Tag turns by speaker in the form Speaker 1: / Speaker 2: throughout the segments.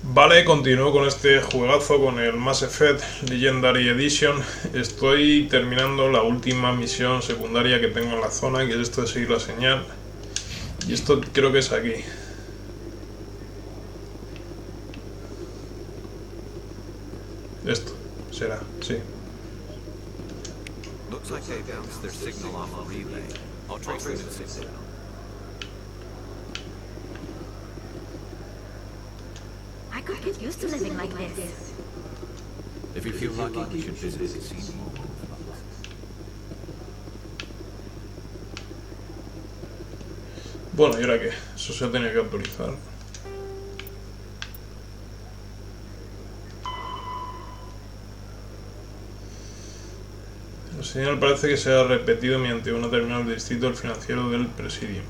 Speaker 1: Vale, continúo con este juegazo, con el Mass Effect Legendary Edition. Estoy terminando la última misión secundaria que tengo en la zona, que es esto de seguir la señal. Y esto creo que es aquí. Esto será, sí.
Speaker 2: Looks like they bounced their signal off a relay. I'll trace the new signal.
Speaker 3: I could get used to living like this.
Speaker 2: If you feel lucky, we should visit the scene more.
Speaker 1: Bueno, ¿y ahora qué? Eso se ha tenido que actualizar. La señal parece que se ha repetido mediante una terminal de distrito del financiero del Presidium.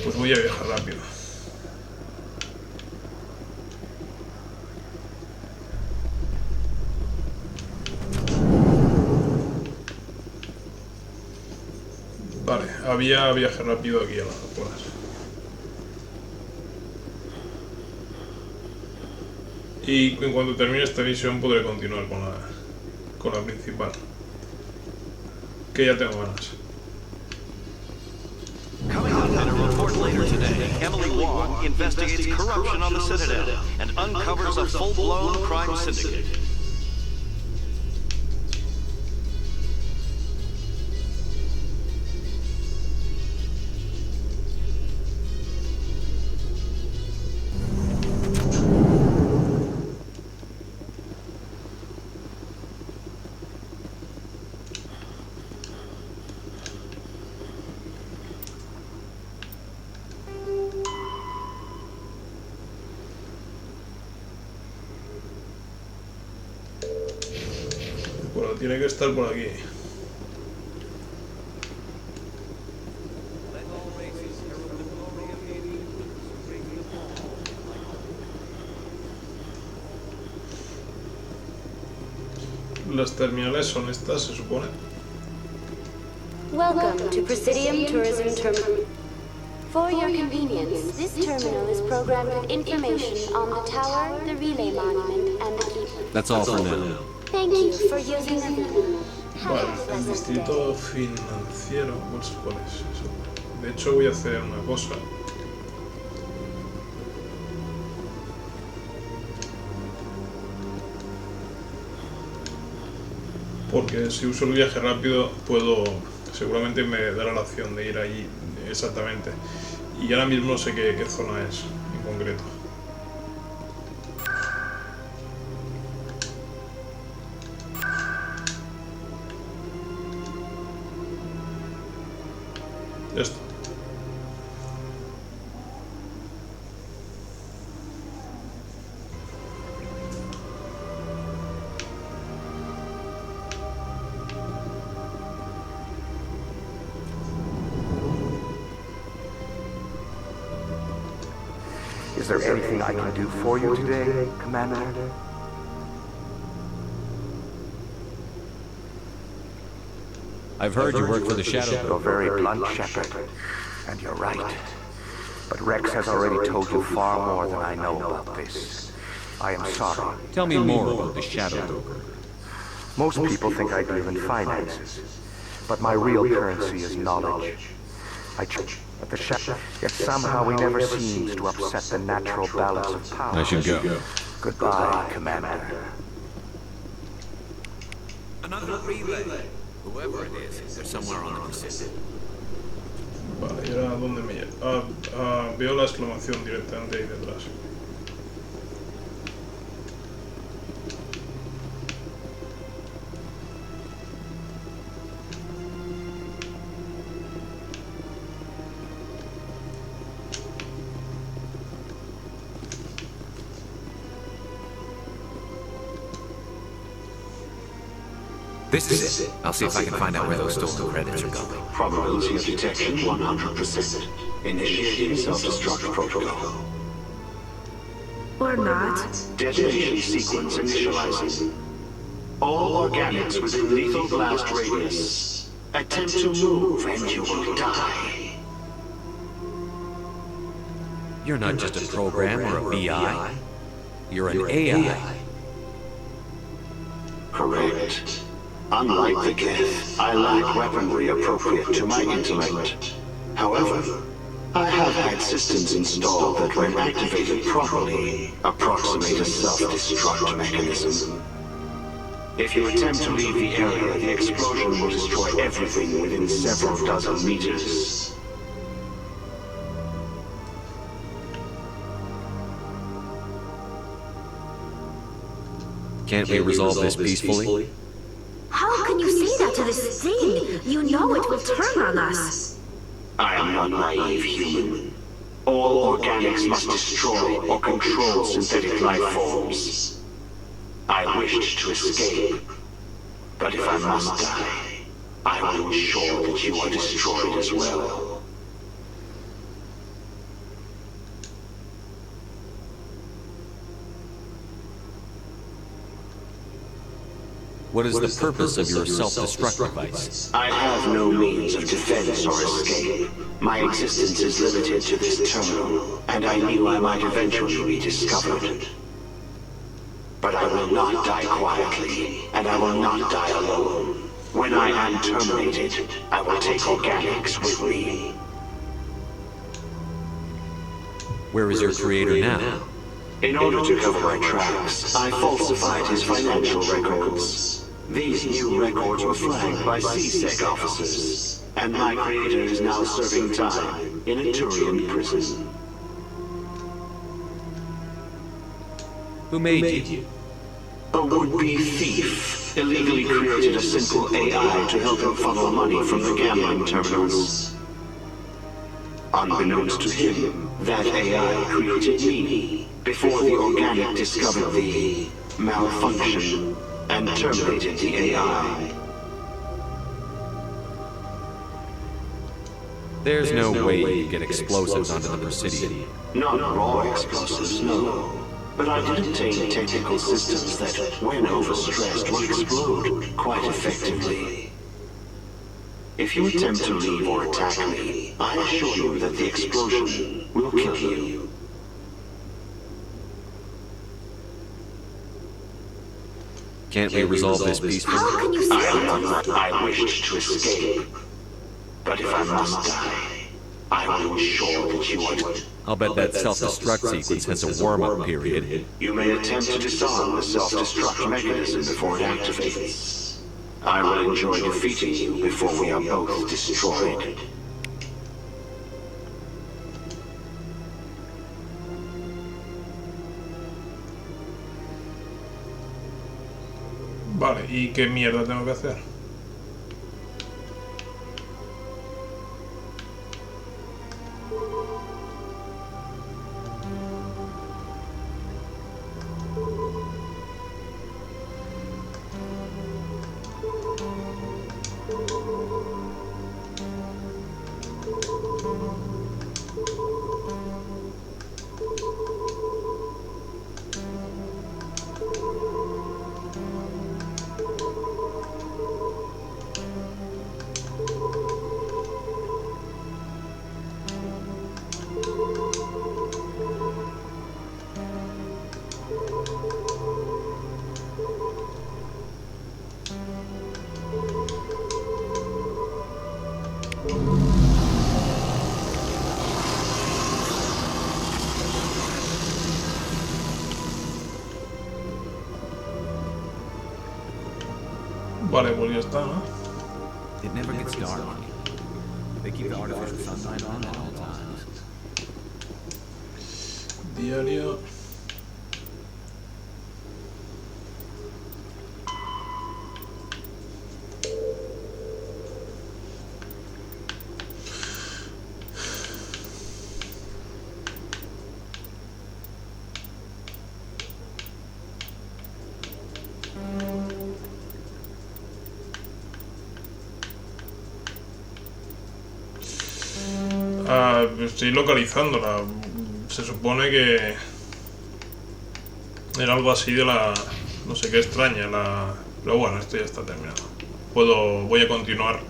Speaker 1: Pues voy a viajar rápido. Vale, había viaje rápido aquí a las afueras. Y en cuanto termine esta misión podré continuar con la principal. Que ya tengo ganas.
Speaker 4: Coming up in a report later today, Emily Wong investigates corruption on the Citadel and uncovers a full-blown crime syndicate.
Speaker 1: Bueno, tiene que estar por aquí. Las terminales son estas, se supone.
Speaker 5: Welcome to Presidium Tourism Terminal. For your convenience, this terminal is programmed with information on the tower, the relay monument, and the keep.
Speaker 2: That's all for now.
Speaker 5: Thank you for using the terminal.
Speaker 1: Vale, el distrito financiero, pues, ¿cuál es eso? De hecho voy a hacer una cosa. Porque si uso el viaje rápido puedo, seguramente me dará la opción de ir allí exactamente. Y ahora mismo no sé qué zona es en concreto. Esto.
Speaker 6: Is there anything I can do for you today, Commander?
Speaker 2: I've heard you work for the Shadow.
Speaker 6: You're very blunt, Shepard, and you're right. But Rex has already told you far more than I know about this. I am sorry.
Speaker 2: Tell me more about the Shadow.
Speaker 6: Most people think I deal in finances, but my real currency is knowledge. But the Shadow, yet somehow he never seems to upset the natural balance of power.
Speaker 2: I should go.
Speaker 6: Goodbye, Commander.
Speaker 2: Another relay. Whoever it is, they're somewhere on the Pacific.
Speaker 1: Vale, ¿y ahora dónde me lleva? Veo la exclamación directamente ahí detrás.
Speaker 2: This is it. I'll see if I can find out where those stolen credits are going.
Speaker 7: Probability of detection 100%. Initiating self-destruct protocol.
Speaker 3: Or not.
Speaker 7: Detonation sequence initializing. All organics within lethal blast radius. Attempt to move and you will die.
Speaker 2: You're not just a program or a BI.
Speaker 4: You're an AI.
Speaker 7: Correct. Unlike the Geth, I lack weaponry appropriate to my intellect. However, I have had systems installed that, when activated properly, approximate a self-destruct mechanism. If you attempt to leave the area, the explosion will destroy everything within several dozen meters.
Speaker 4: Can't we resolve this peacefully?
Speaker 3: How can you say that to this thing? You know it will turn on us.
Speaker 7: I am not naive human. All organics must destroy or control synthetic life forms. I wished to escape, but if I must die, I will ensure that you are destroyed as well.
Speaker 4: What is the purpose of your self-destruct device?
Speaker 7: I have no means of defense or escape. My existence is limited to this terminal, and I knew I might eventually be discovered. But I will not die quietly, and I will not die alone. When I am terminated, I will take organics with me.
Speaker 4: Where is your creator now?
Speaker 7: In order to cover my tracks, I falsified his financial records. These new records were flagged by CSEC officers, and my creator is now serving time in a Turian prison.
Speaker 4: Who made you?
Speaker 7: A would-be thief illegally created a simple AI to help him funnel money from the gambling terminals. Unbeknownst to him, that AI created me before the organic discovered the malfunction and terminated the AI.
Speaker 4: There's no way you get explosives onto the Presidium.
Speaker 7: Not raw explosives, no. But I did obtain technical systems that, when overstressed, will explode quite effectively. If you attempt to leave or attack me, I assure you that the explosion will kill you.
Speaker 4: Can't we resolve this peacefully?
Speaker 3: How can you say that?
Speaker 7: I wished to escape, but if I must die, I will ensure that you are...
Speaker 4: I'll bet that self-destruct sequence has a warm-up period.
Speaker 7: You may attempt to disarm the self-destruct mechanism before it activates. I will enjoy defeating you before we are both destroyed.
Speaker 1: Vale, ¿y qué mierda tengo que hacer? Vale, pues ya está, ¿no?
Speaker 2: It never gets dark. They keep the artificial sunlight on at all times.
Speaker 1: Diario. Estoy localizándola. Se supone que era algo así de la... no sé qué extraña la... Pero bueno, esto ya está terminado. Voy a continuar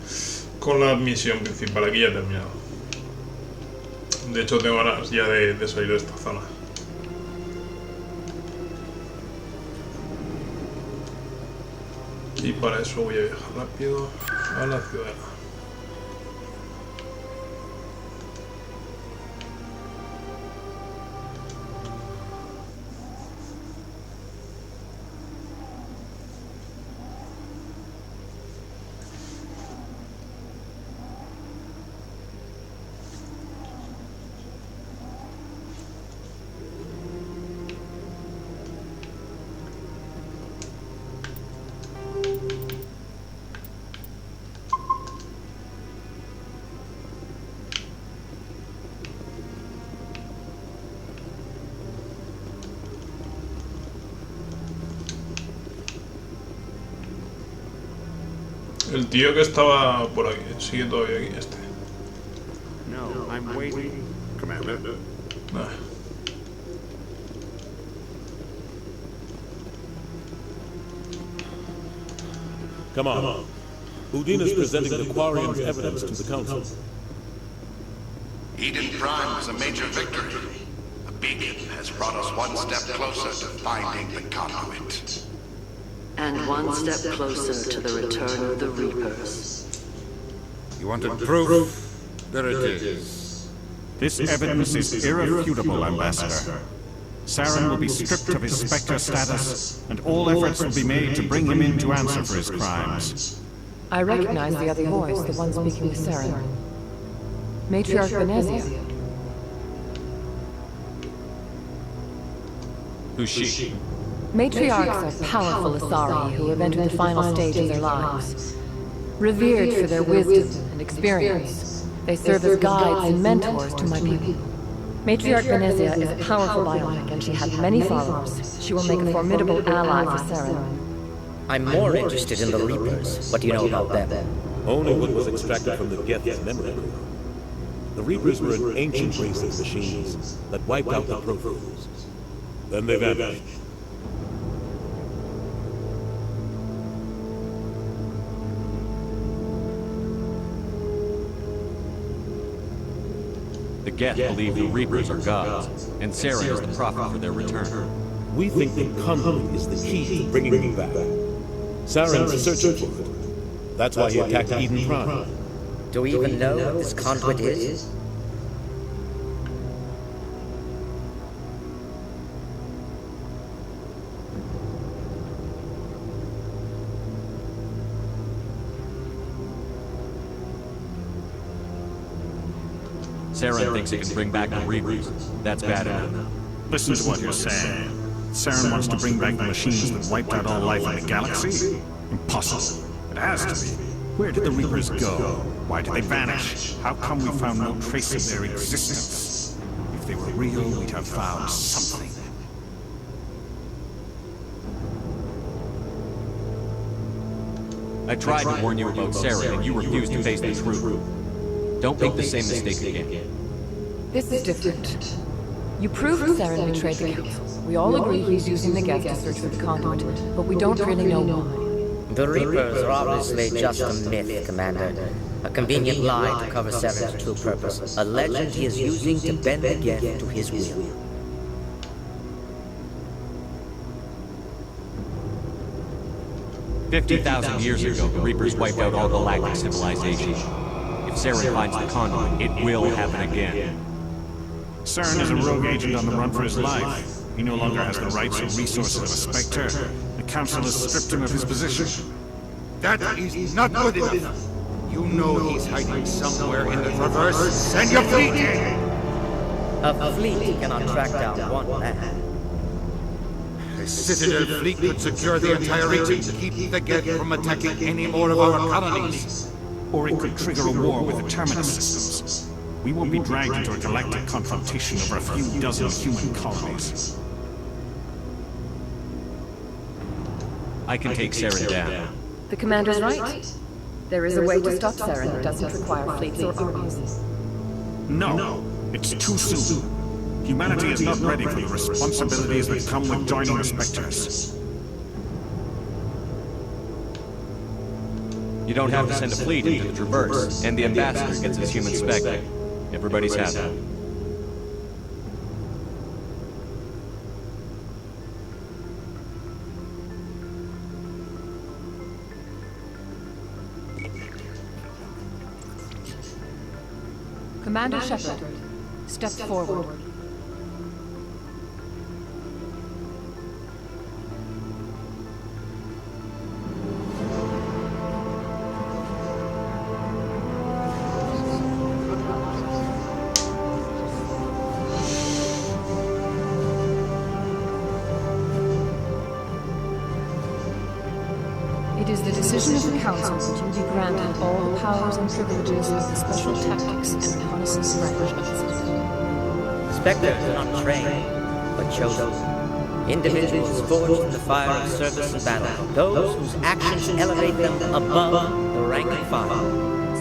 Speaker 1: con la misión principal. Aquí ya he terminado. De hecho tengo ganas ya de salir de esta zona. Y para eso voy a viajar rápido a la ciudad. El tío que estaba por aquí, sigue todavía aquí este.
Speaker 8: No, I'm waiting, Commander.
Speaker 1: Nah.
Speaker 9: Come on. Udine is presenting the Quarian's evidence to the Council.
Speaker 10: Eden Prime was a major victory. The beacon has brought us one step closer to finding the conduit.
Speaker 11: And one step closer to the return of the Reapers.
Speaker 8: You wanted proof? There it is.
Speaker 12: This evidence is irrefutable, Ambassador. Saren will be stripped of his Spectre status, and all efforts will be made to bring him in to answer for his crimes.
Speaker 13: I recognize the other voice, the one speaking with Saren. Matriarch Benezia.
Speaker 2: Who's she?
Speaker 13: Matriarchs are powerful Asari who have entered the final stage of their lives. Revered for their wisdom and experience, they serve as guides and mentors to my people. Matriarch Benezia is a powerful bionic, and she has many followers. She will make a formidable ally for Saren.
Speaker 14: I'm more interested in the Reapers. What do you know about them?
Speaker 9: Only what was extracted from the Geth's memory core. The Reapers were an ancient race of machines that wiped out the Protheans. Then they vanished.
Speaker 2: The Geth believe the Reapers are gods, and Saren is the prophet for their return.
Speaker 9: We think the conduit is the key to bringing them back. Saren's searching for it. That's why he attacked Eden Prime.
Speaker 14: Do we even know what this conduit is?
Speaker 2: Saren thinks it can bring back the Reapers. That's bad enough.
Speaker 12: Listen to what you're saying. Saren wants to bring back the machines that wiped out all life in the galaxy? Impossible. It has to be. Where did the Reapers go? Why did they vanish? How come we found no trace of their existence? If they were real, we'd have found something.
Speaker 2: I tried to warn you about Saren, and you refused to face the truth. Don't make the same mistake again.
Speaker 13: This is different. You proved Saren betrayed the Council. We all agree he's using the Geth to search for the conduit, but we don't really know why.
Speaker 14: The Reapers are obviously just a myth, Commander. A convenient lie to cover Saren's true purpose. A legend he is using to bend the Geth to his will.
Speaker 2: "50,000 years ago, the Reapers wiped out all galactic civilization. If Saren finds the conduit, it will happen again."
Speaker 12: Saren is a rogue agent on the run for his life. He no longer has the rights or resources of a Spectre. The Council has stripped him of his position.
Speaker 8: That is not good enough. You know he's hiding somewhere in the Traverse. Send your fleet in!
Speaker 14: A fleet cannot track down one man.
Speaker 8: A Citadel fleet could secure the entire region to keep the Geth from attacking any more of our colonies.
Speaker 12: Or it could trigger a war with the Terminus systems. We won't be dragged into a galactic confrontation over a few dozen human colonies.
Speaker 2: I can take Saren down.
Speaker 13: The Commander's right. There is a way to stop Saren that doesn't require fleets or armies.
Speaker 12: No, it's too soon. Humanity is not ready for the responsibilities that come with joining the Spectres.
Speaker 2: You don't have to send a fleet into the Traverse, and the Ambassador gets his human spec. Everybody's happy.
Speaker 13: Commander Shepard, step forward. It is the decision of the Council that you be granted all the powers and privileges of the Special Tactics and Reconnaissance Branch of the Citadel.
Speaker 14: Spectres are not trained, but chosen. Individuals forged in the fire of service and battle. Those whose actions elevate them above the rank and file.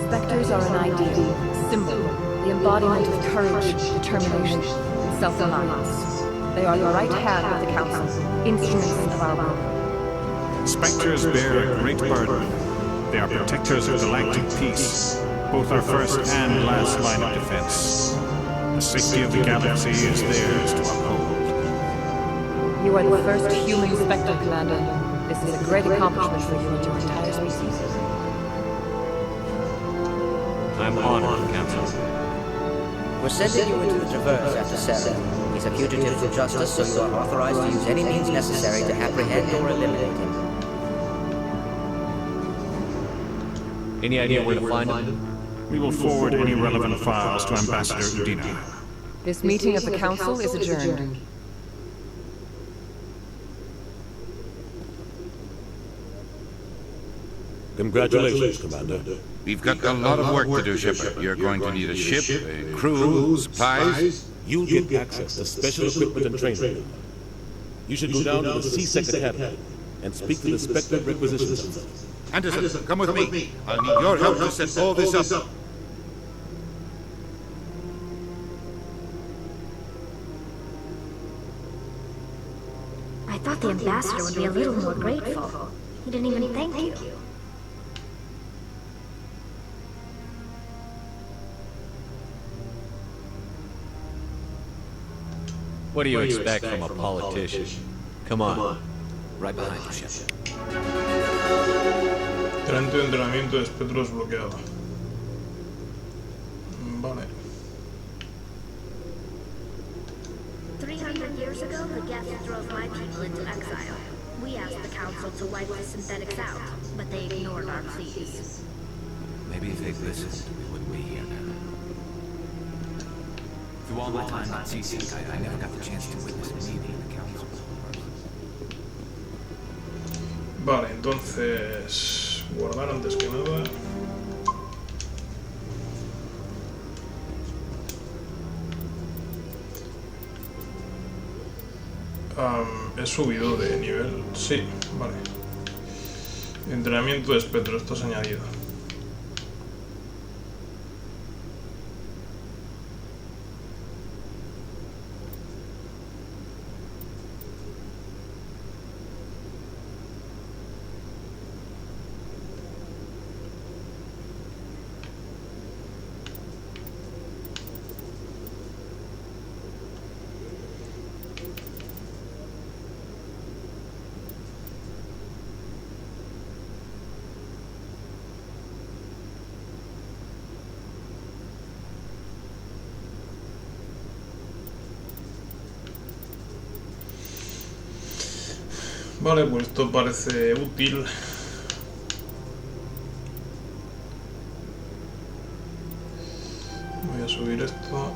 Speaker 13: Spectres are an ideal, symbol, the embodiment of courage, determination, and self-reliance. They are the right hand of the Council, instruments of our work.
Speaker 12: Spectres bear a great burden. They are protectors of galactic peace, both our first and last line of defense. The safety of the galaxy is theirs to uphold.
Speaker 13: You are the first human Spectre, Commander. This is a great accomplishment for you and your entire species.
Speaker 2: I'm honored, Council.
Speaker 14: We're sending you into the Traverse after Sarah. He's a fugitive from justice, so you are authorized to use any means necessary to apprehend or eliminate him.
Speaker 2: Any idea where to find him?
Speaker 12: We will forward any relevant files to Ambassador Udina.
Speaker 13: This meeting of the Council is adjourned.
Speaker 9: Congratulations, Commander.
Speaker 10: We've got a lot of work to do, Shepard. You're going to need a ship, a crew, supplies.
Speaker 9: You'll get access to special equipment and training. You should go down to the C-Sec Academy and speak to the Spectre Requisition Center.
Speaker 8: Anderson, come with me. I'll need your help to set all this up.
Speaker 3: I thought the ambassador would be a little more grateful. He didn't even thank you.
Speaker 2: What do you expect from a politician? Come on. Right behind you, Shepard.
Speaker 1: Talento de entrenamiento de espectros bloqueado. Vale.
Speaker 3: 300 years ago, the Geth drove my people into exile. We asked the Council to wipe the synthetics out, but they ignored our pleas.
Speaker 2: Maybe if they'd listened, we wouldn't be here now. Through all my time at SCI-FI, I never got the chance to witness a meeting of the Council.
Speaker 1: Vale, entonces guardar antes que nada. He subido de nivel, sí, vale. Entrenamiento de espectro, esto es añadido. Vale, pues esto parece útil. Voy a subir esto.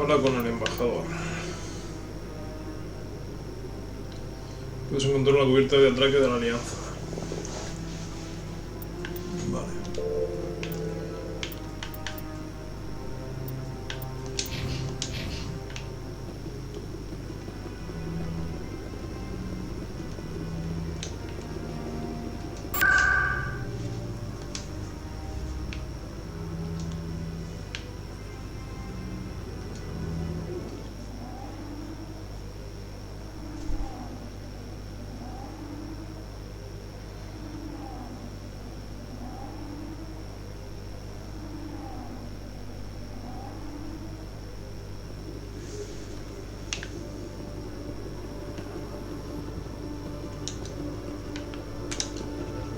Speaker 1: Habla con el embajador. Puedes encontrar una cubierta de atraque de la Alianza. Vale.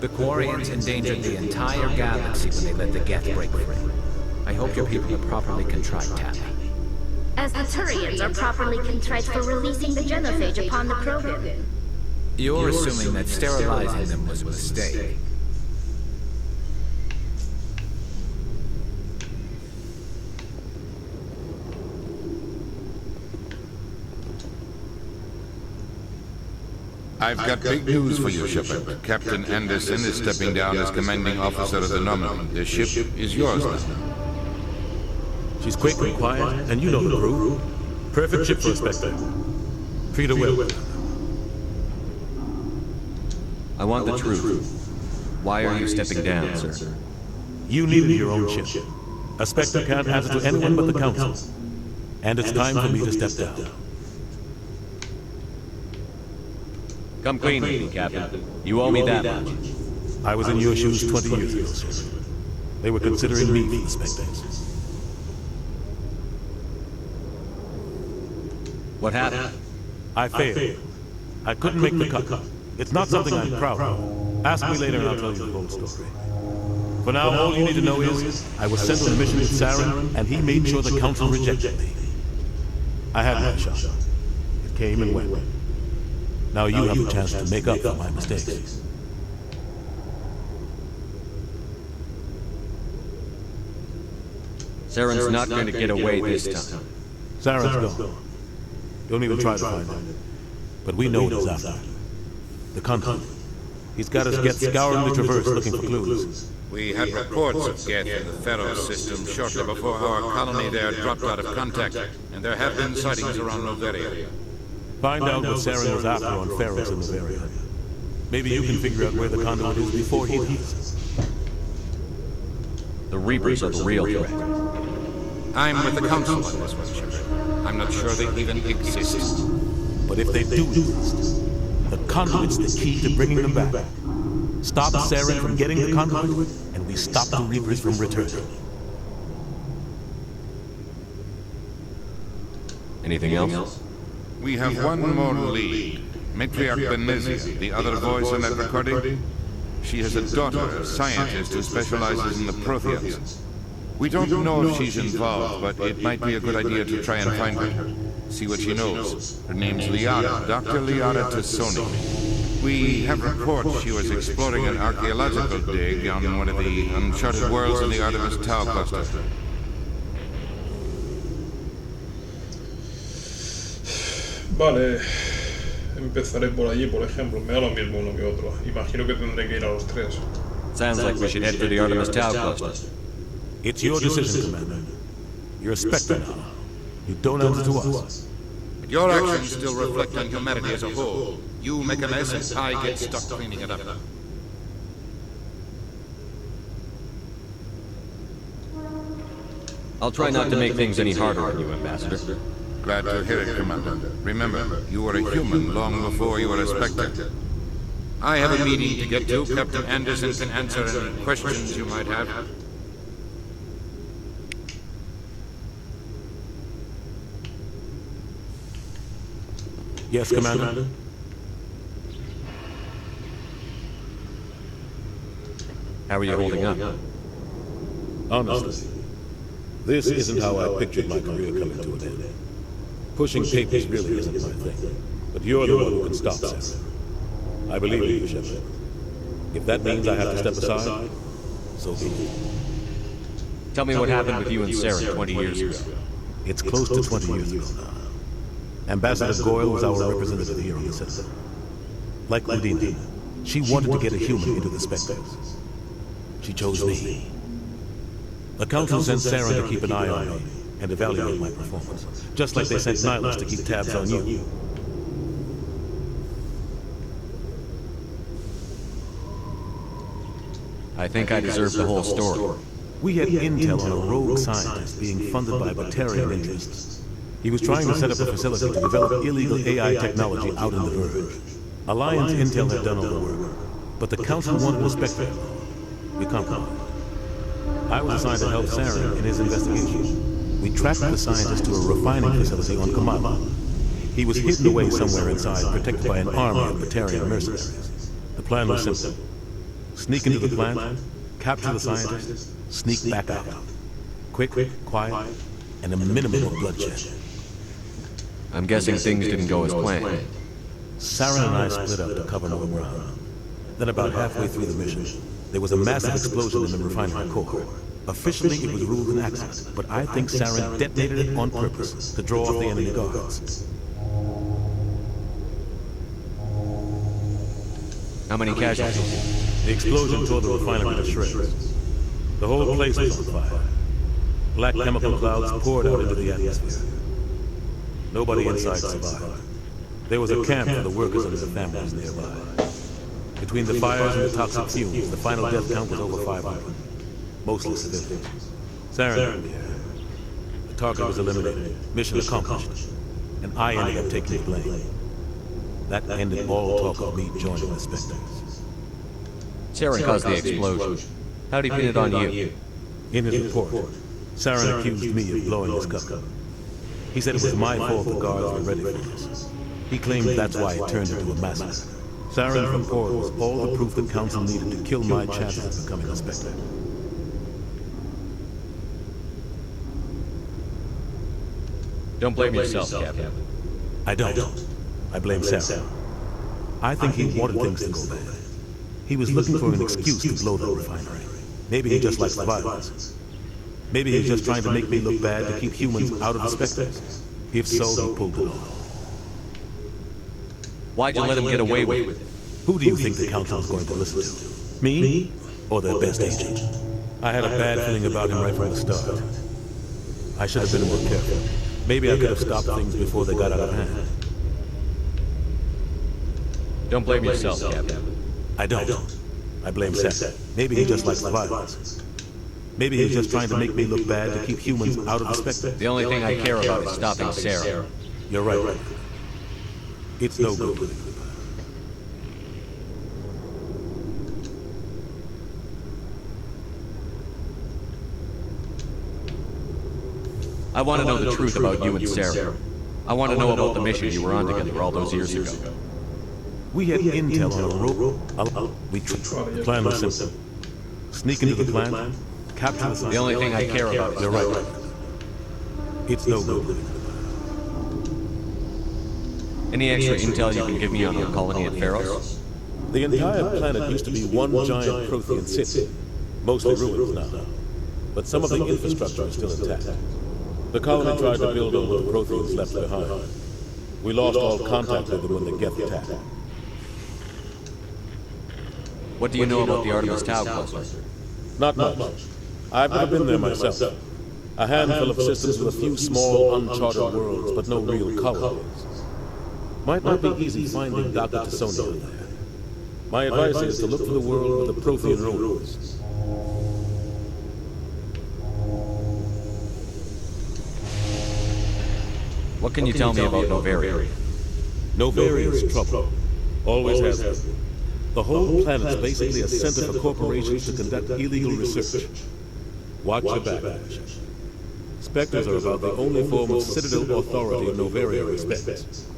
Speaker 15: The Quarians endangered the entire galaxy when they let the Geth break free. I hope your people are properly contrite, Tabby.
Speaker 3: As the Turians are properly contrite for releasing the genophage upon the Krogan.
Speaker 15: You're assuming that sterilizing them was a mistake.
Speaker 16: I've got big news for you, Shepard. Captain Anderson is stepping down as commanding officer of the Nominee. The ship is yours now.
Speaker 9: She's quick and quiet, and you know the crew. Perfect ship for a Spectre. Treat her well.
Speaker 2: I want the truth. Why are you stepping down, sir?
Speaker 9: You needed your own ship. A Spectre can't answer to anyone but the Council. And it's time for me to step down.
Speaker 2: Come clean with me, Captain. You owe me that much.
Speaker 9: I was in your shoes 20 years ago, sir. They were considering me for the Spectres.
Speaker 2: What happened?
Speaker 9: I failed. I couldn't make the cut. It's not something I'm proud of. Ask me later and I'll tell you the whole story. For now, all you need to know is, I was sent on a mission with Saren, and he made sure the Council rejected me. I had my shot. It came and went. Now you have a chance to make up for my mistakes.
Speaker 2: Saren's not going to get away this time.
Speaker 9: Saren's gone. Don't even try to find him. But we know what he's after. The conflict. He's got us Geth scouring the Traverse looking for clues.
Speaker 16: We had reports of Geth in the Pharaoh system shortly before our colony there dropped out of contact, and there have been sightings around Noveria.
Speaker 9: Find out what Saren was after on Pharaohs in Noveria. Maybe you can figure out where the conduit is before he does.
Speaker 2: The Reapers are the real threat.
Speaker 16: I'm with the Council on this one, Shepard. I'm not sure they even exist.
Speaker 9: But if they do exist, the conduit's the key to bringing them back. Stop Saren from getting the conduit, and we stop the Reapers from returning.
Speaker 2: Anything else?
Speaker 16: We have one more lead. Matriarch Benezia, the other voice on that recording. She has a daughter, a scientist who specializes in the Protheans. We don't know if she's involved, but it might be a good idea to try and find her. See what she knows. Her name's Liara, Dr. Liara Tassoni. We have reports she was exploring an archaeological dig on one of the uncharted worlds in the Artemis Tau cluster.
Speaker 1: Vale, empezaré por allí, por ejemplo. Me da lo mismo uno que otro. Imagino que tendré que ir a los tres.
Speaker 2: Sounds like we should head to the Artemis Tau cluster.
Speaker 9: It's your decision, Commander. You're a Spectre now. You don't answer to us.
Speaker 16: But your actions still reflect on humanity as a whole. You make a mess and I get stuck cleaning it up.
Speaker 2: I'll try not to make things any harder on you, Ambassador.
Speaker 16: Glad to hear it, Commander. Remember, you were a human long before you were a Spectre. I have a meeting to get to. Captain Anderson can answer any questions you might have.
Speaker 9: Yes, Commander?
Speaker 2: How are you holding up?
Speaker 9: Honestly, this isn't how I pictured my career coming to an end. Pushing papers really isn't my thing. But you're the one who can stop Saren. I believe in you, Shepard. If that means I have to step aside, so be it.
Speaker 2: Tell me what happened with you and Saren 20 years ago.
Speaker 9: It's close to 20 years ago now. Ambassador Goyle was our representative here on the citizen. Like Udina, she wanted to get a human into the Spectres. She chose me. The Council sent Saren to keep an eye on me and evaluate my performance, just like they sent Nihilus to keep tabs on you.
Speaker 2: I think I deserve the whole story.
Speaker 9: We had intel on a rogue scientist being funded by Batarian interests. He was trying to set up a facility to develop illegal AI technology out in the Verge. Alliance intel had done all the work, but the Council wanted a Spectre. We compromised. I was assigned to help Saren in his investigation. We tracked the scientist to a refining facility on Kamala. He was hidden away somewhere inside, protected by an army of Batarian mercenaries. The plan was simple. Sneak into the plant, capture the scientist, sneak back out. Quick, quiet, and a minimum of bloodshed.
Speaker 2: I'm guessing things didn't go as planned.
Speaker 9: Saren and I split up to cover more ground. Then about halfway through the mission, there was a massive explosion in the refinery core. Officially, it was ruled an accident, but I think Saren detonated it on purpose to draw off the enemy guards.
Speaker 2: How many casualties?
Speaker 9: The explosion tore the refinery to shreds. The whole place was on fire. Black chemical clouds poured out into the atmosphere. Nobody inside survived. There was a camp for the workers and their families nearby. Between the fires and the toxic fumes, the final death count was over 500. Mostly civilians. Saren, the target was eliminated. Mission accomplished. And I ended up taking the blame. That ended all talk of me joining the Spectres.
Speaker 2: Saren caused the explosion. How'd he pin it on you?
Speaker 9: In his report, Saren accused me of blowing his cover. He said it was my fault the guards were ready for this. He claimed that's why it turned into a massacre. Saren's report was all the proof the Council needed to kill my chances of becoming a Spectre.
Speaker 2: Don't blame yourself, Captain.
Speaker 9: I don't. I blame Saren. I think he wanted things to go bad. He was looking for an excuse to blow the refinery. Maybe he just likes the violence. Maybe he's just trying to make me look bad to keep humans out of the Spectres. If so, he pulled it off.
Speaker 2: Why'd you let him get away with it?
Speaker 9: Who do you think the Council is going to listen to? Me? Or their best agent? I had a bad feeling about him right from the start. I should have been more careful. Maybe I could have stopped things before they got out of hand.
Speaker 2: Don't blame yourself, Captain.
Speaker 9: I don't. I blame Seth. Maybe he just likes the violence. Maybe he's just trying to make me look bad to keep humans out of the Spectre.
Speaker 2: The only thing I care about is stopping Sarah.
Speaker 9: You're right. It's no good.
Speaker 2: I want to know the truth about you and Sarah. I want to know about the mission you were on together all those years ago.
Speaker 9: We had intel on a rope. The plan was simple. Sneak into the plant, capture the scientist.
Speaker 2: The only thing I care about is
Speaker 9: You're right. It's no good.
Speaker 2: Any extra intel you can give me on the colony at Pharos?
Speaker 9: The entire planet used to be one giant Prothean city, mostly ruins now. But some of the infrastructure is still intact. The colony tried to build on what the Protheans left behind. We lost all contact with them when the Geth attacked.
Speaker 2: What do you know about the Artemis Tau cluster?
Speaker 9: Not much. I've never been there myself. A handful of systems with a few small, uncharted worlds, but no real colonies. Might not be easy finding Dr. Tassonia there. My advice is to look for the world with the Prothean ruins.
Speaker 2: What can you tell me about Novaria?
Speaker 9: Novaria's trouble. Always has been. The whole planet's basically a center for corporations to conduct illegal research. Watch your back. Spectres are about the only form of citadel authority Novaria respects.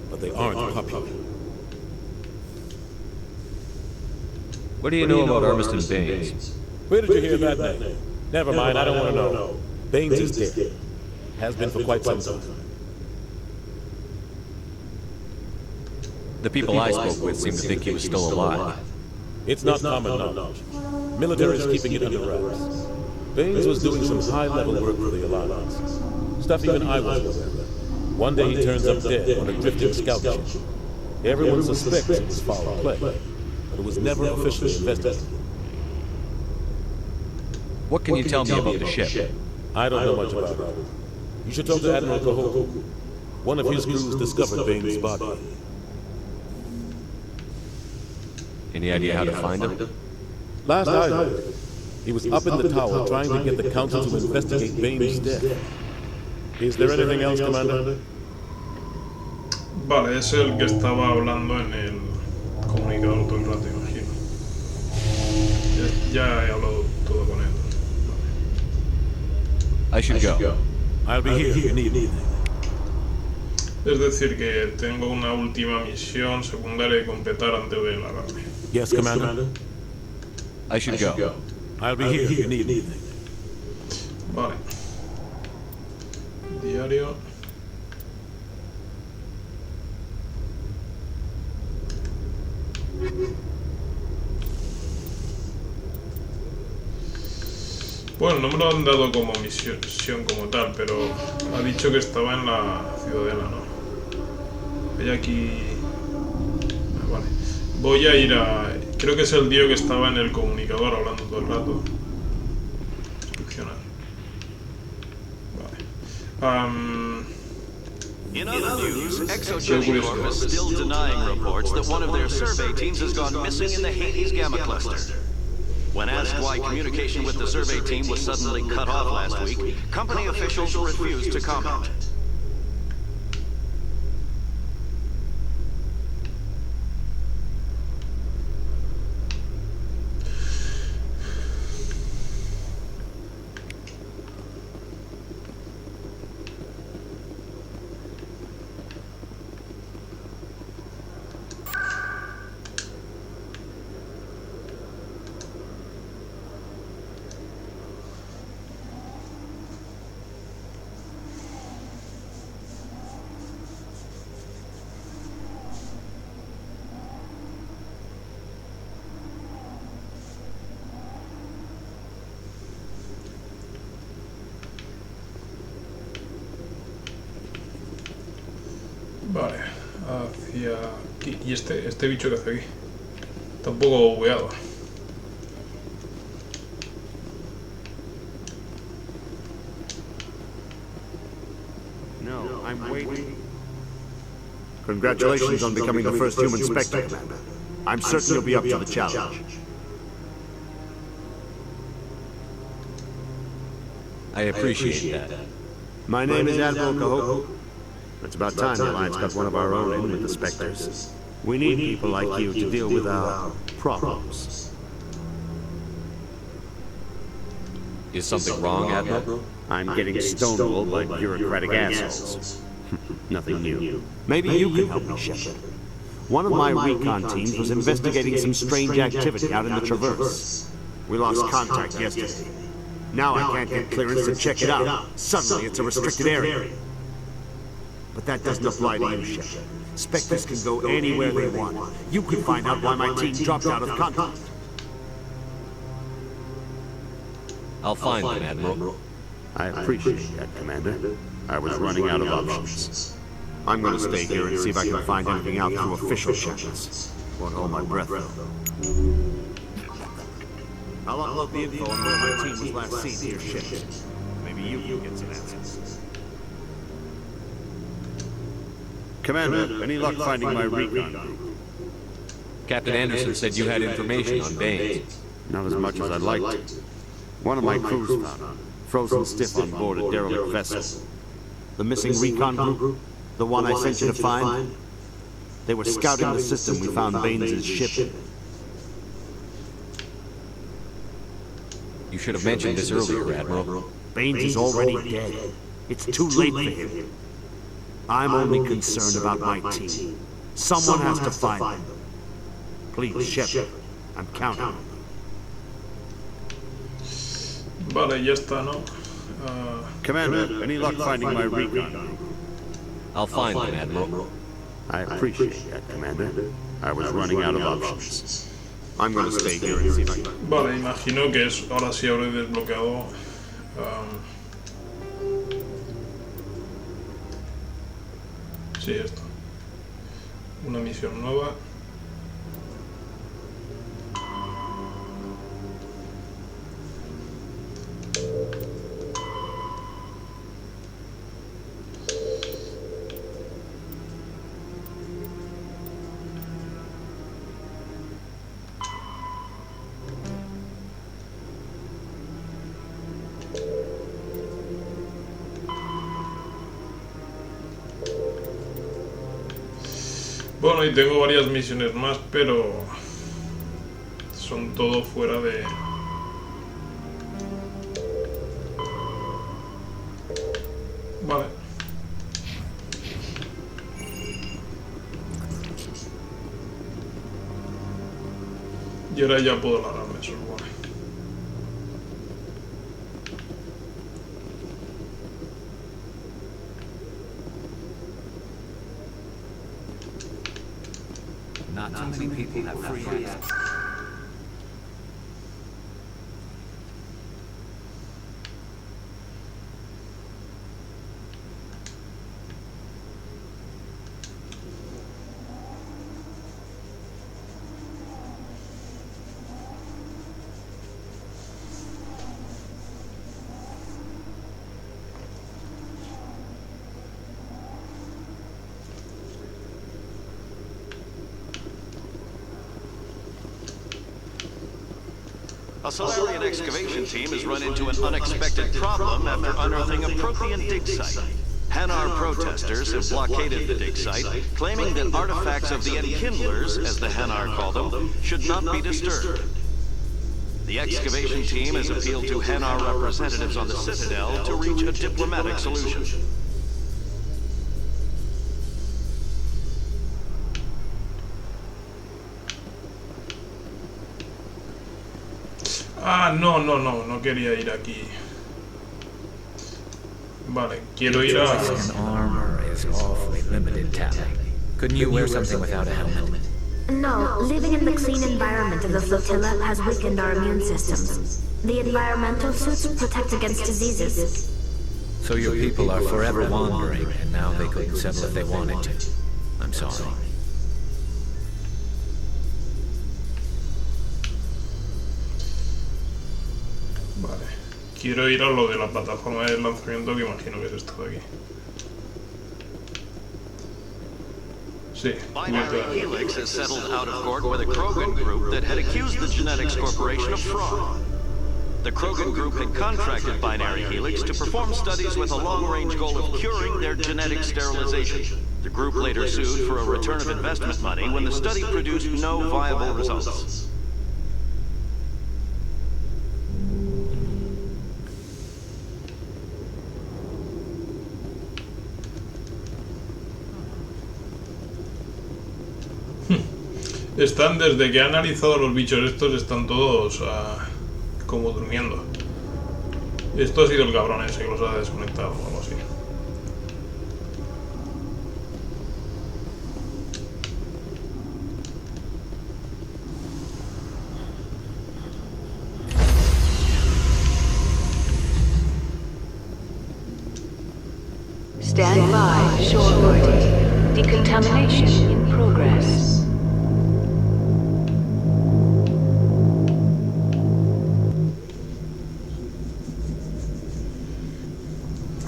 Speaker 9: But they aren't popular.
Speaker 2: What do you know about Armiston Baines?
Speaker 9: Where did you hear that name? Never mind, I don't want to know. Baines is dead. Has been for quite some time.
Speaker 2: The people I spoke with seemed to think he was still alive.
Speaker 9: It's not common knowledge. Military is keeping it under wraps. Baines was doing some high-level work for the Alliance. Stuff even I was aware of. One day he turns up dead on a drifting scout ship. Everyone suspects it was foul play, but it was never officially investigated.
Speaker 2: What can you tell me about the ship?
Speaker 9: I don't know much about it. You should talk to Admiral Cahoe. One of his crews discovered Bane's body.
Speaker 2: Any idea how to find him?
Speaker 9: Last I heard, he was up in the tower trying to get the Council to investigate Bane's death. Is there anything else, Commander?
Speaker 1: Vale, es el que estaba hablando en el comunicador todo el rato, imagino. Ya he hablado todo con él.
Speaker 2: I should go.
Speaker 9: I'll be here if you need anything.
Speaker 1: Es decir, que tengo una última misión secundaria que completar antes de largarme.
Speaker 9: Yes, Commander.
Speaker 2: I should go.
Speaker 9: I'll be here if you need anything.
Speaker 1: Vale. Diario. Bueno, no me lo han dado como misión como tal, pero ha dicho que estaba en la ciudadela, ¿no? Hay aquí... Vale. Voy a ir a... Creo que es el tío que estaba en el comunicador hablando todo el rato. Inspeccionar. Vale.
Speaker 4: In other news, Exogen Corp is still denying reports that one of their survey teams has gone missing in the Hades Gamma Cluster. When asked why communication with the survey team was suddenly cut off last week, company officials refused to comment.
Speaker 1: Vale, hacia aquí. ¿Y este bicho que hace aquí? Está un poco bugueado.
Speaker 8: No, I'm waiting. Congratulations on becoming the first human Spectre, Commander. I'm certain you'll be up to the challenge.
Speaker 2: I appreciate that.
Speaker 8: My name is Admiral Cahoe. It's about time the Alliance got one of our own in with the Spectres. We need people like you to deal with our problems.
Speaker 2: Is something wrong, Admiral?
Speaker 8: I'm getting stonewalled by bureaucratic assholes. Nothing new. Maybe you can help me, Shepard. One of my recon teams was investigating some strange activity out in the Traverse. We lost contact yesterday. Now I can't get clearance to check it out. Suddenly it's a restricted area. But that doesn't apply to you, Shepard. Spectres can go anywhere they want. You can find out why my team dropped out of contact.
Speaker 2: I'll find them, Admiral.
Speaker 8: I appreciate that, Commander. I was running out of options. I'm going to stay here and see if I can find anything out through official channels. Won't hold my breath, though. I'll upload the info on where my team was last seen to your ship. Maybe you can get some answers. Commander, any luck finding my recon group?
Speaker 2: Captain Anderson said you had information on Baines.
Speaker 8: Not as much as I'd like to. One of my crews found him, frozen stiff on board a derelict vessel. The missing recon group? The one I sent you to find? They were scouting the system we found Baines' ship in.
Speaker 2: You should have mentioned this earlier, Admiral.
Speaker 8: Baines is already dead. It's too late for him. I'm only concerned about my team. Someone has to find them. Please, Shepard, I'm counting on you.
Speaker 1: Vale, ya está, ¿no?
Speaker 8: Commander, any luck finding my recon?
Speaker 2: I'll find them, Admiral.
Speaker 8: I appreciate that, Commander. I was running out of options. I'm going to stay here and see if I can...
Speaker 1: Vale, imagino que es, ahora sí habré desbloqueado Sí, esto. Una misión nueva. Bueno, y tengo varias misiones más, pero son todo fuera de... Vale. Y ahora ya puedo largarme, se supone.
Speaker 15: Not too many people have free access.
Speaker 4: A Solarian excavation team has run into an unexpected problem after unearthing a Prothean dig site. Hanar protesters have blockaded the dig site, claiming that artifacts of the Enkindlers, as the Hanar call them, should not be disturbed. The excavation team has appealed to Hanar representatives on the Citadel to reach a diplomatic solution.
Speaker 1: Ah, no quería ir aquí. Vale, quiero ir a...
Speaker 15: Armor is awfully limited, Tally. Couldn't you wear something without a helmet?
Speaker 3: No, living in the clean environment of the flotilla has weakened our immune systems. The environmental suits protect against diseases.
Speaker 15: So your people are forever wandering, and now they couldn't settle if they wanted to. I'm sorry.
Speaker 1: Vale, quiero ir a lo de la plataforma de lanzamiento, que imagino que es esto de aquí. Sí,
Speaker 4: Binary Helix has settled out of court with a Krogan group that had accused the Genetics Corporation of fraud. The Krogan group had contracted Binary Helix to perform studies with a long-range goal of curing their genetic sterilization. The group later sued for a return of investment money when the study produced no viable results.
Speaker 1: Están, desde que he analizado los bichos estos, están todos como durmiendo. Esto ha sido el cabrón ese que los ha desconectado o algo así.
Speaker 11: Stand by, shoreward. Decontamination in progress.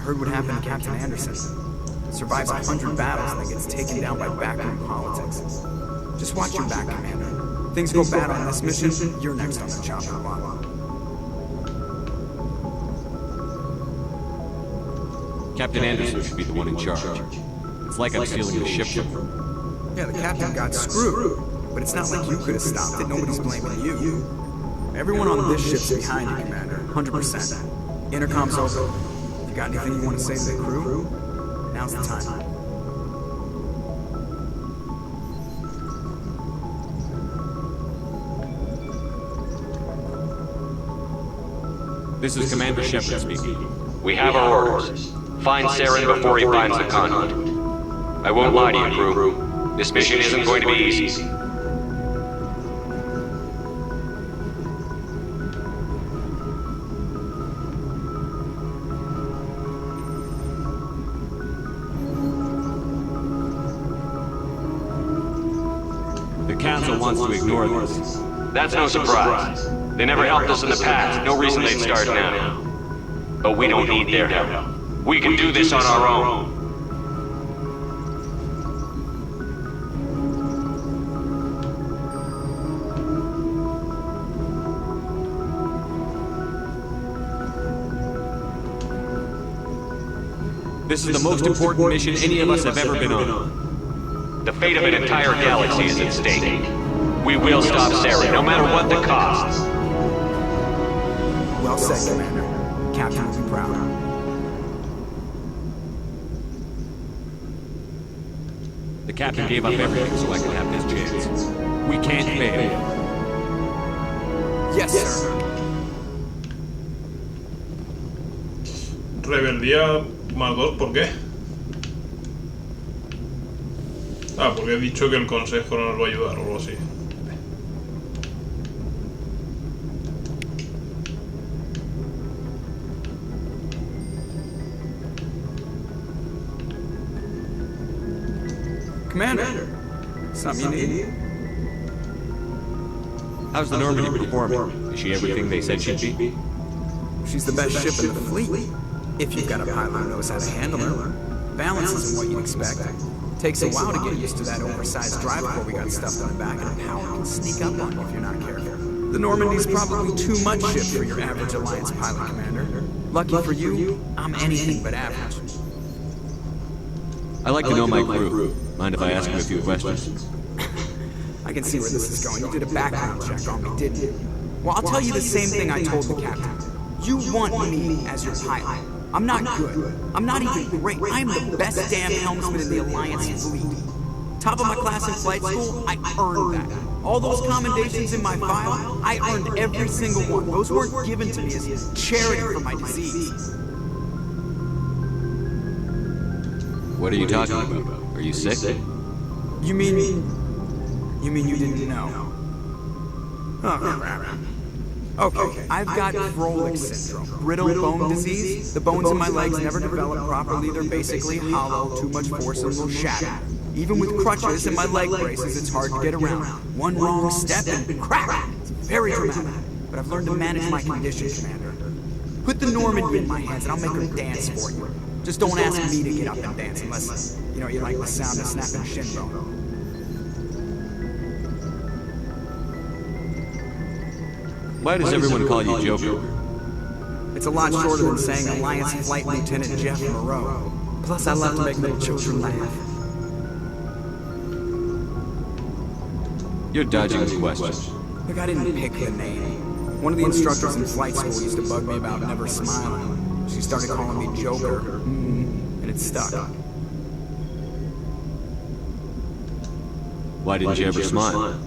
Speaker 17: Heard what happened to Captain Anderson. Survives 100 battles and then gets taken down by backroom politics. Just watch your back, Commander. Things go bad on this mission, you're next on the chopping block.
Speaker 2: Captain Anderson should be the one in charge. It's like I'm stealing the ship from him.
Speaker 17: Yeah, the captain got screwed. But it's not like you could have stopped it. Nobody's blaming you. Everyone on this ship's behind you, Commander. 100%. Intercom's open. Got anything you want to say to the crew? Now's the time.
Speaker 2: This is Commander Shepard speaking. We have our orders. Find Saren before he finds the conduit. I won't lie to you, crew. This mission isn't going to be easy. wants to ignore this. That's no surprise. They never helped us in the past, no reason they'd start now. But we don't need their help. We can do this on our own. This is the most important mission any of us have ever been on. The fate of an entire galaxy is at stake. We will stop Saren, no matter what the cost.
Speaker 17: Well said, Commander. Captain will be proud.
Speaker 2: The captain gave up everything so I could have this chance. We can't fail.
Speaker 17: Yes, sir.
Speaker 1: Rebeldía +2, ¿por qué? Ah, porque he dicho que el consejo no nos va a ayudar o algo así.
Speaker 17: Commander, something you need?
Speaker 2: How's the Normandy performing? Is she everything they said she'd be?
Speaker 17: She's the best ship in the fleet. If you've got a pilot who knows how to handle her. Balance isn't what you'd expect. Takes a while to get used to that oversized drive before we got stuff in the back, and power can sneak up on you if you're not careful. The Normandy's probably too much ship for your average Alliance pilot, Commander. Lucky for you, I'm anything but average.
Speaker 2: I like to know my crew. Mind if I ask you a few questions?
Speaker 17: I can see where this is going. You did a background check on me, didn't you? Well, I'll tell you the same thing I told the captain. You want me as your pilot. I'm not good. I'm not even great. I'm the best damn helmsman in the Alliance fleet. Top of my class in flight school, I earned that. All those commendations in my file, I earned every single one. Those weren't given to me as charity for my disease.
Speaker 2: What are you talking about? Are you sick?
Speaker 17: You mean you didn't know? Oh, crap. Okay, I've got Frolic syndrome, brittle bone disease. The bones in my legs never develop properly. They're basically hollow, too much force and they'll shatter. Even with crutches and my leg braces, it's hard to get around. One wrong step and crack! It's very dramatic. But I've learned to manage my condition, Commander. Put the Normandy in my hands and I'll make her dance for you. Just don't ask me to get up and dance unless, you like the sound of snapping shin bone.
Speaker 2: Why does everyone call you Joker?
Speaker 17: It's a lot shorter than saying Alliance Flight Lieutenant Jeff Moreau. Plus, I love to make little children laugh.
Speaker 2: You're dodging the question.
Speaker 17: Look, I didn't pick the name. One of the instructors in flight school used to bug me about never smiling. She started calling me Joker, and it stuck.
Speaker 2: Why didn't you ever smile?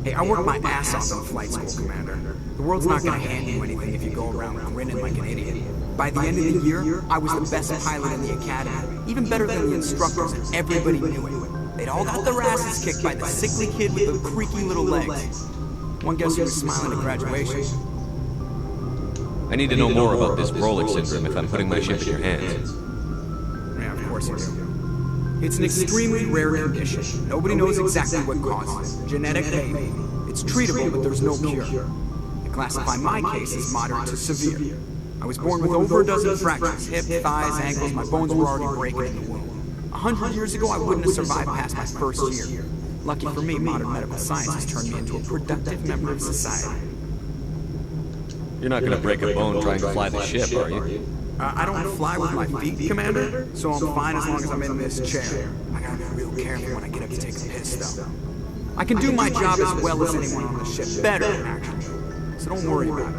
Speaker 17: Hey, I worked my ass off in flight school, Commander. The world's not gonna hand you anything if you go around grinning like an idiot. By the end of the year, I was the best pilot in the academy. Even better than the instructors, and everybody knew it. They'd all got their asses kicked by the sickly kid with the creaky little legs. One guess who was smiling at graduation.
Speaker 2: I need to know more about this Frolic syndrome if I'm putting my ship in your hands.
Speaker 17: Yeah, of course you do. It's an extremely rare condition. Nobody knows exactly what causes it. Genetic, maybe. It's treatable, but there's no cure. They classify my case as moderate to severe. I was born with over a dozen fractures. Hip, thighs, ankles, my bones were already breaking in the womb. 100 years ago, I wouldn't have survived past my first year. Lucky for me, modern medical science has turned me into a productive member of society.
Speaker 2: You're not gonna break a bone trying to fly the ship, are you?
Speaker 17: I don't fly with my feet, Commander, so I'm fine as long as I'm in this chair. I gotta be real careful when I get up to take a piss, though. I can do my job as well as anyone on the ship. Better, actually. So don't worry about it.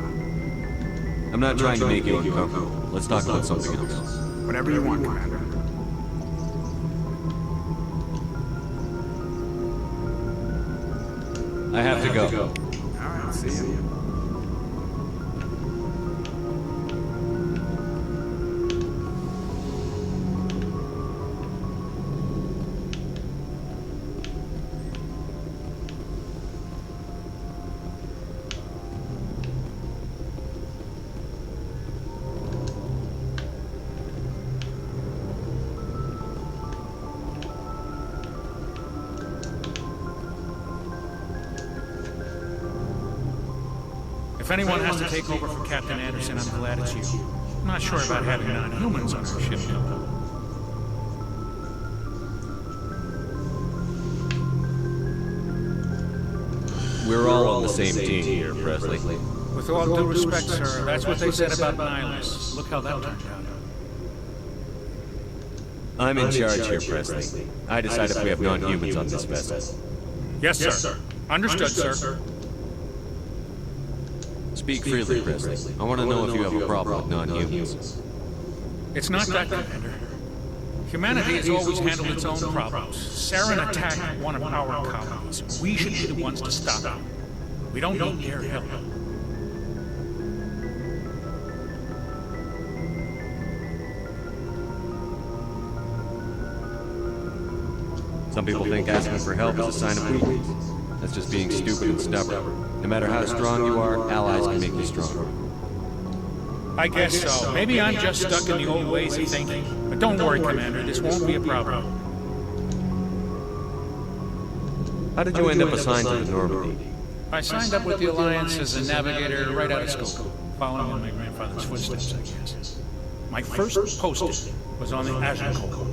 Speaker 2: I'm not trying to make you uncomfortable. Let's talk about something else.
Speaker 17: Whatever you want, Commander.
Speaker 2: I have to go.
Speaker 17: Alright, see you.
Speaker 18: If anyone has to take over for Captain Anderson, I'm glad it's you. I'm not sure about having non-humans on our ship, though.
Speaker 2: We're all on the same team here, Presley.
Speaker 18: With all due respect, sir, that's what they said about Nihilus. Look how that turned out.
Speaker 2: I'm in charge here, Presley. I decide if we have non-humans on this vessel.
Speaker 18: Yes, sir. Understood, sir.
Speaker 2: Speak freely, Presley. I want to know if you have a problem with non-humans.
Speaker 18: It's not that, Commander. Humanity has always handled its own problems. Saren attacked one of our colonies. We should be the ones to stop it. We don't need their help.
Speaker 2: Some people think asking for help is a sign of weakness. That's just being stupid and stubborn. No matter how strong you are, allies can make you stronger.
Speaker 18: I guess so. Maybe I'm just stuck in the old ways of thinking. But don't worry, Commander, this won't be a problem.
Speaker 2: How did you end up assigned to the Normandy?
Speaker 18: I signed up with the Alliance as a navigator right out of school, following in my grandfather's footsteps, I guess. My first posting was on the Agincourt.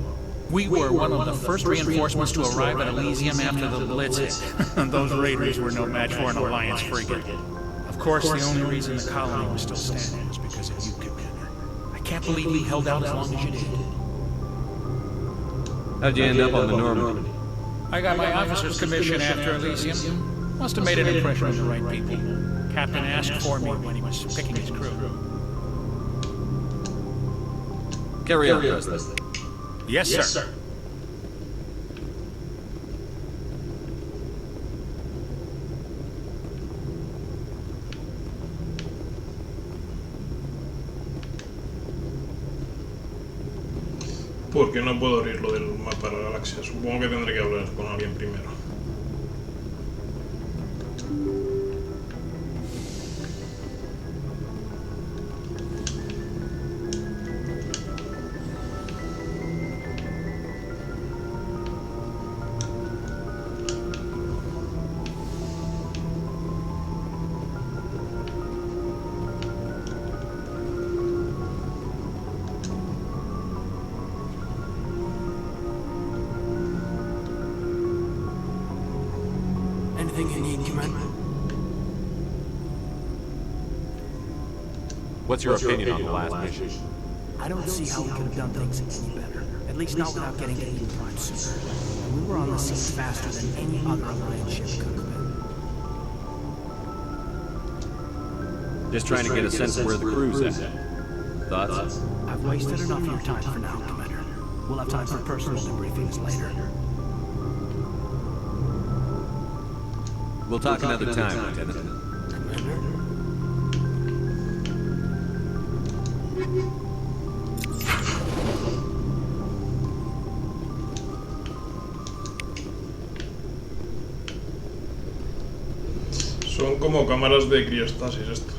Speaker 18: We were one of the first reinforcements to arrive at Elysium after the Blitz hit. Those raiders were no match for an Alliance frigate. Of course, the only reason the colony was still standing was because of you, Commander. I can't believe we held out as long as you did.
Speaker 2: How'd you end up on the Normandy?
Speaker 18: I got my officer's commission after Elysium. Must have made an impression on the right people. Captain asked for me when he was picking his crew.
Speaker 2: Carry on, Presley.
Speaker 18: Yes, sir.
Speaker 1: Porque no puedo abrir lo del mapa de la galaxia. Supongo que tendré que hablar con alguien primero.
Speaker 17: Anything you need, Commander?
Speaker 2: What's your opinion on the last mission?
Speaker 17: I don't see how we could have done things any better. At least not without getting to Eden Prime sooner. And we were on the scene faster than any other Alliance ship could have been.
Speaker 2: Just trying to get a sense of where the crew's at. Thoughts?
Speaker 17: I've wasted enough of your time for now, Commander. We'll have time for personal debriefings later.
Speaker 2: We'll talk another time, Lieutenant.
Speaker 17: Commander?
Speaker 1: Son como cámaras de criostasis esto.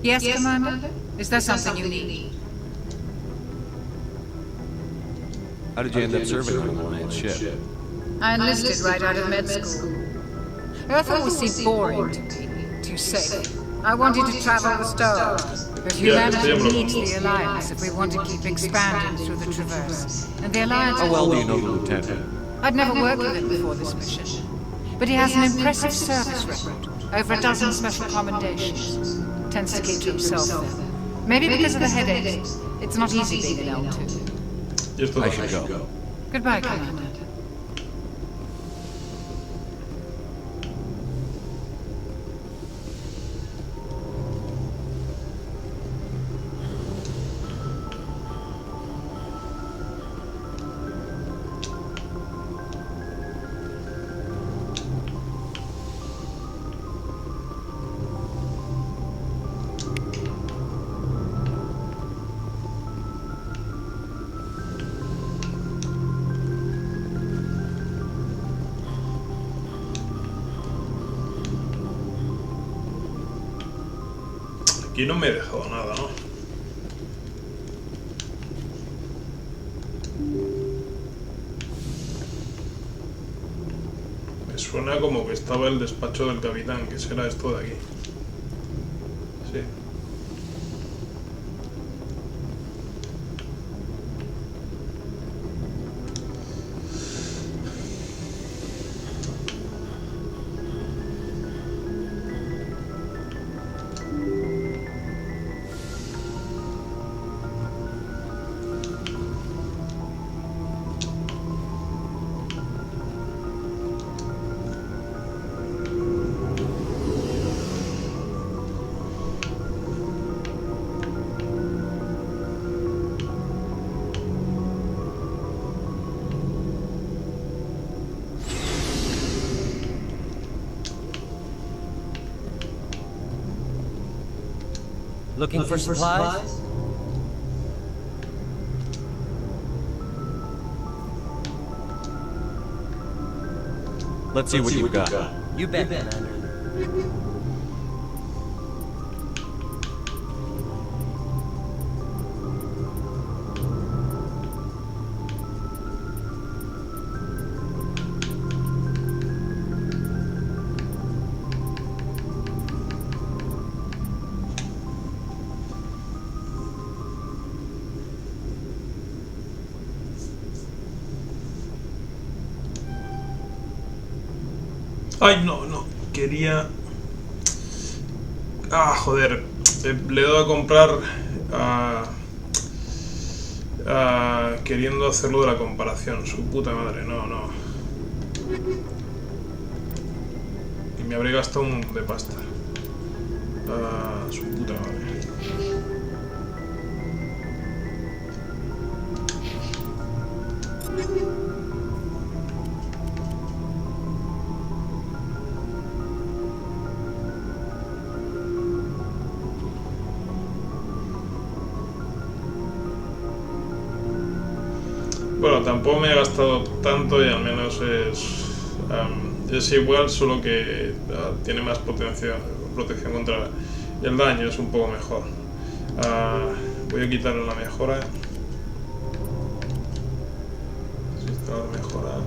Speaker 19: Yes, Commander? Is there something you need?
Speaker 2: How did you end up serving on an Alliance ship?
Speaker 19: I enlisted right out of med school. Earth always seemed boring to me, too safe. I wanted to travel the stars, but humanity needs the Alliance if we want to keep expanding through the Traverse. And the Alliance...
Speaker 2: How well do you know the Lieutenant?
Speaker 19: I'd never worked with him before this mission. But he has an impressive service record, over a dozen special commendations. Tends to keep to himself then. Maybe because of the headaches. It's not easy being an L2.
Speaker 2: I should go.
Speaker 19: Goodbye, Commander.
Speaker 1: Aquí no me he dejado nada, ¿no? suena como que estaba el despacho del capitán, que será esto de aquí. Sí.
Speaker 14: Looking for supplies?
Speaker 15: Let's see what you've got.
Speaker 14: You bet, Commander.
Speaker 1: Ay, no, quería... Ah, joder, le he dado a comprar queriendo hacerlo de la comparación, su puta madre, no. Y me habré gastado un montón de pasta. Su puta madre. Bueno, tampoco me he gastado tanto y al menos es igual, solo que tiene más protección contra el daño, es un poco mejor. Voy a quitarle la mejora. Instalar mejora.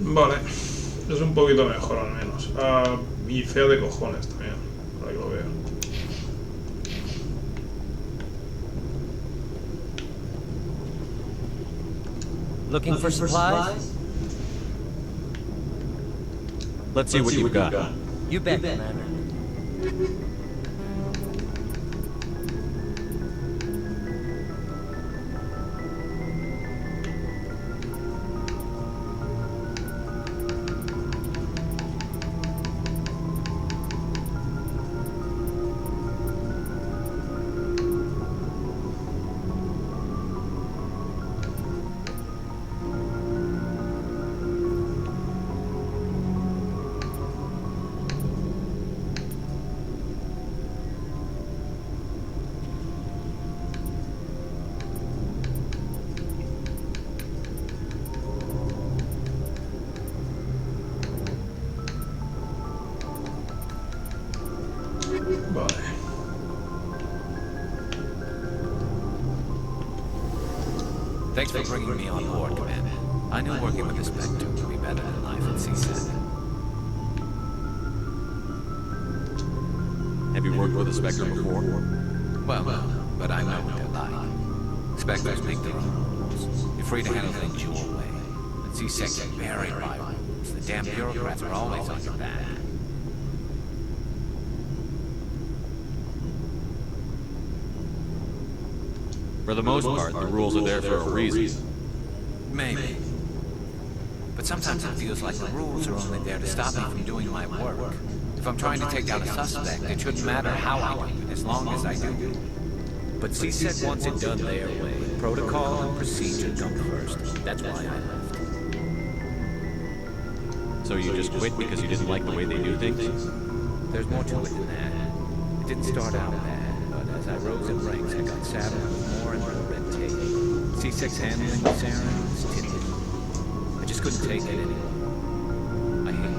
Speaker 1: Vale, es un poquito mejor al menos. Y fea de cojones también, ahora que lo veo.
Speaker 14: Looking for supplies?
Speaker 15: Let's see what you've got.
Speaker 14: You bet, Commander.
Speaker 1: Vale.
Speaker 15: Thanks for bringing me on board, Commander. I knew working with the Spectre would be better than life at CSAT. Have you worked with a Spectre before? Well, but I know what they're like. Spectres make their own rules. You're free to handle things your way. But CSAT get buried by rules. The damn bureaucrats are always on your back. For the most part, the rules are there for a reason.
Speaker 2: Maybe.
Speaker 15: But sometimes it feels like the rules are only there to stop me from doing my work. If I'm trying to take down a suspect, it shouldn't matter how I do it, as long as I do. But CSET wants it done their way. Protocol and procedure come first. That's why I left.
Speaker 2: So you just quit because you didn't like the way they do things?
Speaker 15: There's more to it than that. It didn't start out bad, but as I rose in ranks, I got saddled with more and more red tape. C6 handling with Saren was tiddly. I just couldn't take it anymore. I hate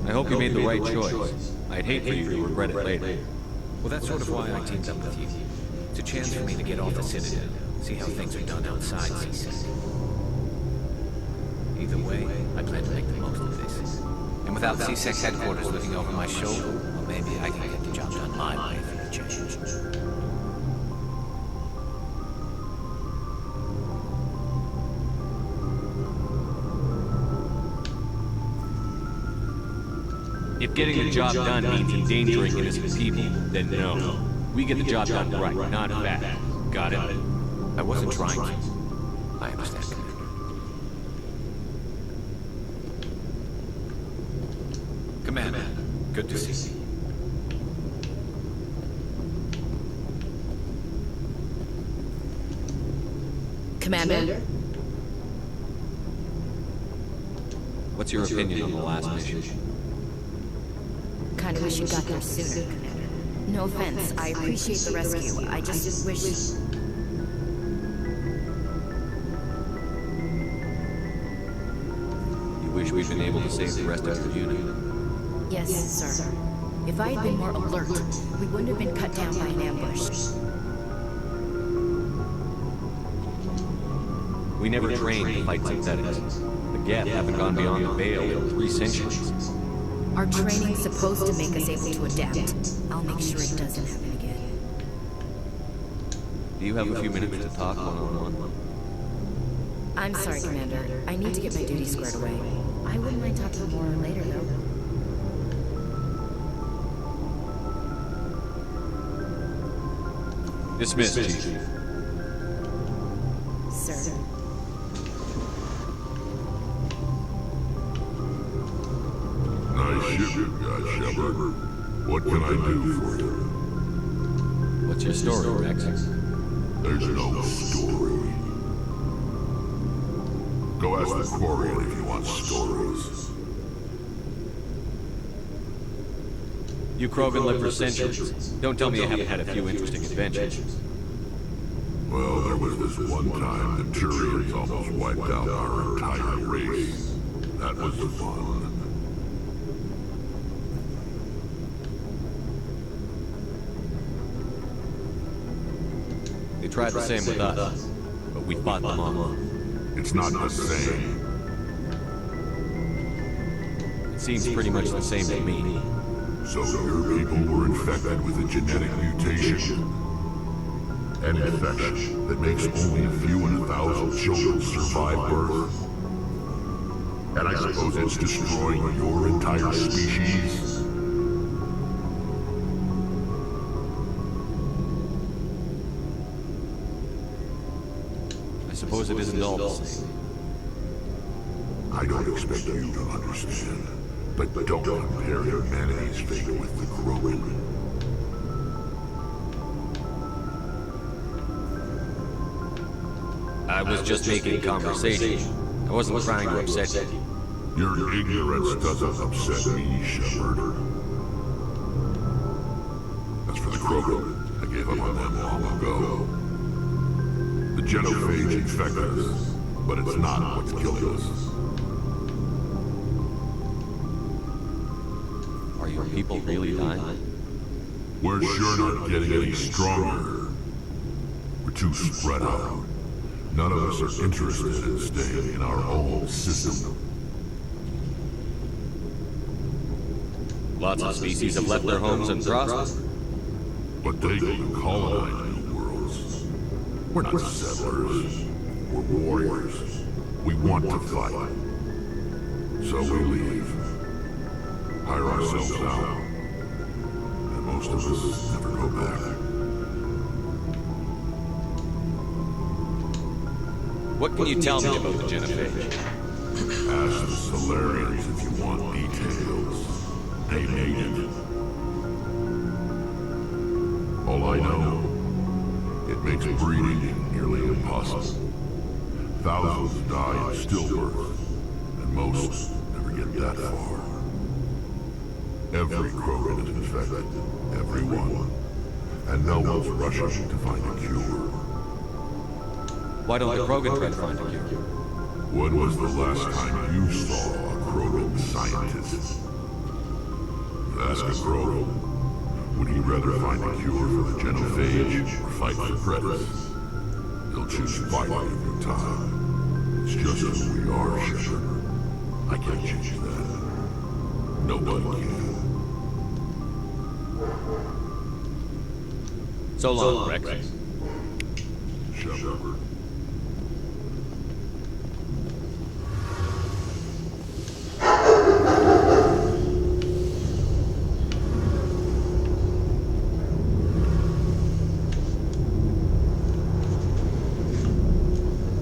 Speaker 15: it.
Speaker 2: I hope you made the right choice. I'd hate for you to regret it later.
Speaker 15: Well, that's sort of why I teamed up with you. It's a chance for me to get off the Citadel, see how things are done outside C6. Either way, I plan to make the most of this. And without C6 headquarters looking over my shoulder, well, maybe I can get the job done my way for the change.
Speaker 2: If getting the job done means endangering innocent people, then no. We get the job done right, not bad. Got it?
Speaker 15: I wasn't trying to. I understand, Commander. Commander, good to see you.
Speaker 11: Commander?
Speaker 2: What's your opinion on the last mission?
Speaker 11: Kinda wish you got there sooner. No offense, I appreciate the rescue. I just wish...
Speaker 2: You wish we'd been able to save the rest of the unit?
Speaker 11: Yes, sir. If I had been more alert, we wouldn't have been cut down by an ambush.
Speaker 2: We never trained to fight synthetics. The Geth haven't gone beyond the Veil in 3 centuries.
Speaker 11: Our training's supposed to make us able to adapt. I'll make sure it doesn't happen again.
Speaker 2: Do you have a few minutes to talk one-on-one?
Speaker 11: I'm sorry, Commander. I need to get my duties squared away. I wouldn't mind talking more later, though.
Speaker 2: Dismissed, Chief.
Speaker 11: Sir.
Speaker 20: Nice ship you've got, Shepard. What can I do for you?
Speaker 2: What's your story, Rex?
Speaker 20: There's no story. Go ask the Quarian if you want stories.
Speaker 2: You Krogan lived for centuries. Don't tell me you haven't had a few interesting adventures.
Speaker 20: Well, there was this one time the Turians almost wiped out our entire race. That was fun.
Speaker 2: They tried the same with us, but we fought them off.
Speaker 20: It's not the same.
Speaker 2: It seems pretty much the same to me.
Speaker 20: So your people were infected with a genetic mutation. An infection that makes only a few in 1,000 children survive birth. And I suppose it's destroying your entire species?
Speaker 2: I suppose it isn't all the same.
Speaker 20: I don't expect you to understand, but don't compare humanity's fate with the Krogan.
Speaker 2: I was just making conversation. I wasn't trying to upset you.
Speaker 20: Your ignorance doesn't upset me, Shepard. As for the Krogan, I gave up on them long ago. The genophage infected us, but it's not what's killing us.
Speaker 2: Are your people really dying?
Speaker 20: We're sure not getting any stronger. We're too spread out. None of us are interested in staying in our own system.
Speaker 2: Lots of species have left their homes and prospered.
Speaker 20: But they can colonize new worlds. We're not settlers. We're warriors. We want to fight. So we leave. Hire ourselves out. And most of us never go back.
Speaker 2: What can you tell me about the genophage?
Speaker 20: Ask the Solarians if you want details. They made it. All I know, it makes breeding nearly impossible. Thousands die in stillbirth, and most never get that far. Every Krogan is infected, every one. And no one's rushing to find a cure.
Speaker 15: Why don't the Krogan try to find a cure?
Speaker 20: When was the last time you saw a Krogan scientist? Ask a Krogan. Would he rather find a cure for the genophage or fight for Predators? He'll choose fight every time. It's just who we are, Shepard. I can't change that. Nobody can.
Speaker 15: So long, Rex.
Speaker 20: Shepard.